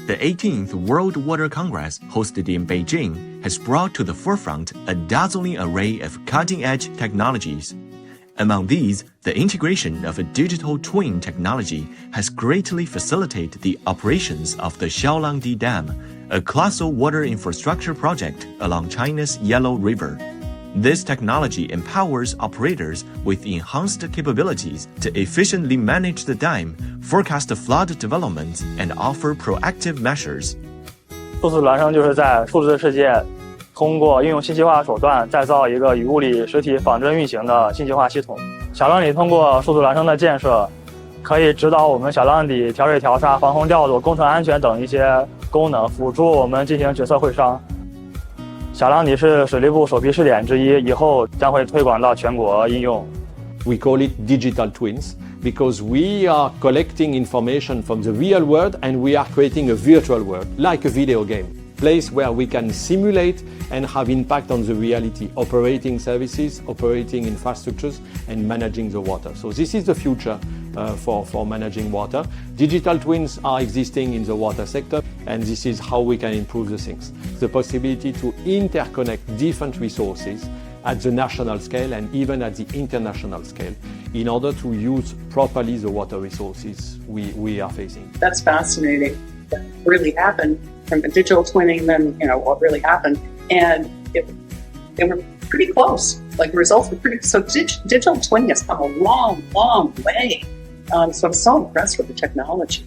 The 18th World Water Congress, hosted in Beijing, has brought to the forefront a dazzling array of cutting-edge technologies. Among these, the integration of a digital twin technology has greatly facilitated the operations of the Lانگدی Dam, a colossal water infrastructure project along China's Yellow River. This technology empowers operators with enhanced capabilities to efficiently manage the dam, forecast flood developments, and offer proactive measures. 数字孪生就是在数字世界通过运用信息化手段再造一个与物理实体仿真运行的信息化系统。小浪底通过数字孪生的建设，可以指导我们小浪底调水调沙、防洪调度、工程安全等一些功能，辅助我们进行决策会商。小浪底是水利部首批试点之一，以后将会推广到全国应用。We call it digital twins because we are collecting information from the real world and we are creating a virtual world, like a video game. Place where we can simulate and have impact on the reality, operating services, operating infrastructures, and managing the water. So this is the future for managing water. Digital twins are existing in the water sector, and this is how we can improve the things. The possibility to interconnect different resources at the national scale and even at the international scale in order to use properly the water resources we are facing. That's fascinating. That really happened from the digital twinning, then, what really happened. And they were pretty close. Like, the results were pretty, so digital twinning has come a long, long way. So I'm so impressed with the technology.